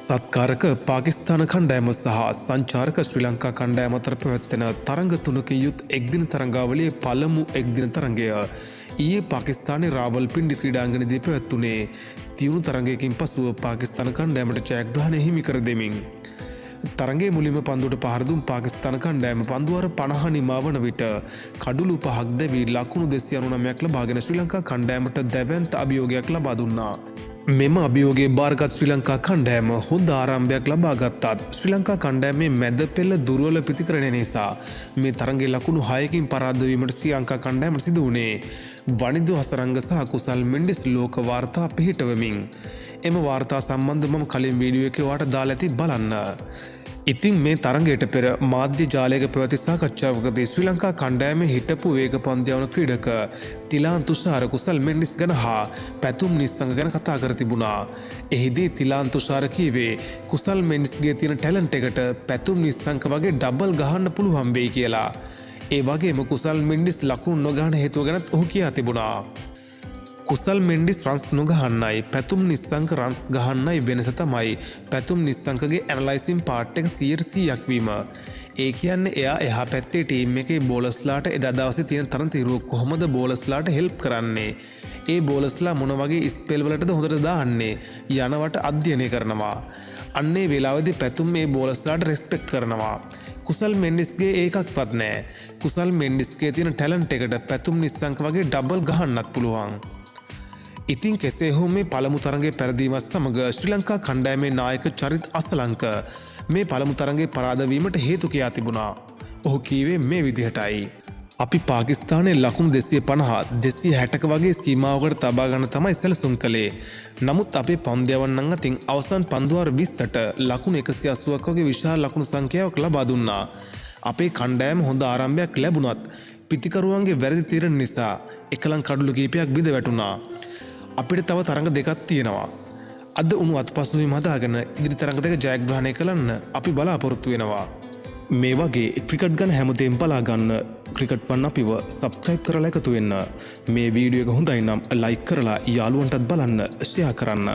සත්කාරක පාකිස්තාන කණ්ඩෑම සහ සංචාරක ශ්‍රී ලංකා කණ්ඩෑම අතර පැවැත්වෙන තරඟ තුනකින් යුත් එක්දින තරඟාවලියේ පළමු එක්දින තරඟය ඊයේ පාකිස්තානයේ රාවල්පින්ඩි ක්‍රීඩාංගණයේදී පැවැත්වුණේ. තියුණු තරඟයකින් පසුව පාකිස්තාන කණ්ඩෑමට ජයග්‍රහණය හිමි කර දෙමින් තරගේ මුලින්ම පන්දුවට පහර දුන් පාකිස්තාන කණ්ඩෑම පන්දුවර 50 නිමා වන විට කඩුළු 5ක් දැවී ලකුණු 299ක් ලබාගෙන ශ්‍රී ලංකා කණ්ඩෑමට දැවැන්ත අභියෝගයක් ලබා දුන්නා. මෙම අභියෝගයේ බාරගත් ශ්‍රී ලංකා කණ්ඩෑම හොඳ ආරම්භයක් ලබා ගත්තත් ශ්‍රී ලංකා කණ්ඩෑමේ මැද පෙළ දුර්වල ප්‍රතිකරණය නිසා මේ තරගයේ ලකුණු 6කින් පරාද වීමට ශ්‍රී ලංකා කණ්ඩෑමට සිදු වුණේ. වනිදු හසරංග සහ කුසල් මෙන්ඩිස් ලෝක වාර්තා පිහිටවමින් එම වාර්තා සම්බන්ධව මම කලින් වීඩියෝ එකේ වාට දාලා ඇති බලන්න. ඉතින් මේ තරගයට පෙර මාධ්‍ය ජාලයක පැවති සාකච්ඡාවකදී ශ්‍රී ලංකා කණ්ඩායමේ හිටපු වේග පන්දු ක්‍රීඩක තිලාන් තුෂාර කුසල් මෙන්ඩිස් ගැන හා පැතුම් නිස්සංග ගැන කතා කර තිබුණා. එහිදී තිලාන් තුෂාර කීවේ කුසල් මෙන්ඩිස්ගේ තියෙන ටැලන්ට් එකට පැතුම් නිස්සංග වගේ ඩබල් ගහන්න පුළුවන් වෙයි කියලා. ඒ වගේම කුසල් මෙන්ඩිස් ලකුණු නොගහන හේතුව ගැනත් ඔහු කියා තිබුණා. කුසල් මෙන්ඩිස් රන්ස් නොගහන්නයි පැතුම් නිස්සංක රන්ස් ගහන්නයි වෙනස තමයි පැතුම් නිස්සංකගේ ඇනලයිසින් පාට් එක 100%ක් වීම. ඒ කියන්නේ එයා එහා පැත්තේ ටීම් එකේ බෝලර්ස්ලාට එදා දවසේ තියෙන තරතිරුව කොහොමද බෝලර්ස්ලාට හෙල්ප් කරන්නේ, ඒ බෝලර්ස්ලා මොන වගේ ස්පෙල් වලටද හොඳට දාන්නේ යනවට අධ්‍යයනය කරනවා. අන්නේ වෙලාවේදී පැතුම් මේ බෝලර්ස්ලාට රෙස්පෙක්ට් කරනවා. කුසල් මෙන්ඩිස්ගේ ඒකක්වත් නැහැ. කුසල් මෙන්ඩිස්ගේ තියෙන ටැලන්ට් එකට පැතුම් නිස්සංක වගේ ඩබල් ගහන්නත් පුළුවන්. ඉතින් කෙසේ හෝ මේ පළමු තරගයේ පෙරදීමත් සමග ශ්‍රී ලංකා කණ්ඩායමේ නායක චරිත් අසලංක මේ පළමු තරගයේ පරාද වීමට හේතු කියා තිබුණා. ඔහු කීවේ මේ විදිහටයි. අපි පාකිස්තානයේ ලකුණු 250 260ක වගේ සීමාවකට තබා ගන්න තමයි සැලසුම් කළේ. නමුත් අපේ පන්දයවන්නන් අතින් අවසන් පන්දුවාර 20ට ලකුණු 180ක් වගේ විශාල ලකුණු සංඛ්‍යාවක් ලබා දුන්නා. අපේ කණ්ඩායම හොඳ ආරම්භයක් ලැබුණත් පිතිකරුවන්ගේ වැරදි තීරණ නිසා එකලං කඩුළු කීපයක් බිඳ වැටුණා. අපිට තව තරඟ දෙකක් තියෙනවා. අද උණු අත්පසුවීම් හදාගෙන ඉදිරි තරඟ දෙක ජයග්‍රහණය කරන්න අපි බලාපොරොත්තු වෙනවා. මේ වගේ ක්‍රිකට් ගැන හැමදේම බලා ගන්න ක්‍රිකට් වන් අපිව සබ්ස්ක්‍රයිබ් කරලා එකතු වෙන්න. මේ වීඩියෝ එක හොඳයි නම් ලයික් කරලා යාළුවන්ටත් බලන්න ෂෙයා කරන්න.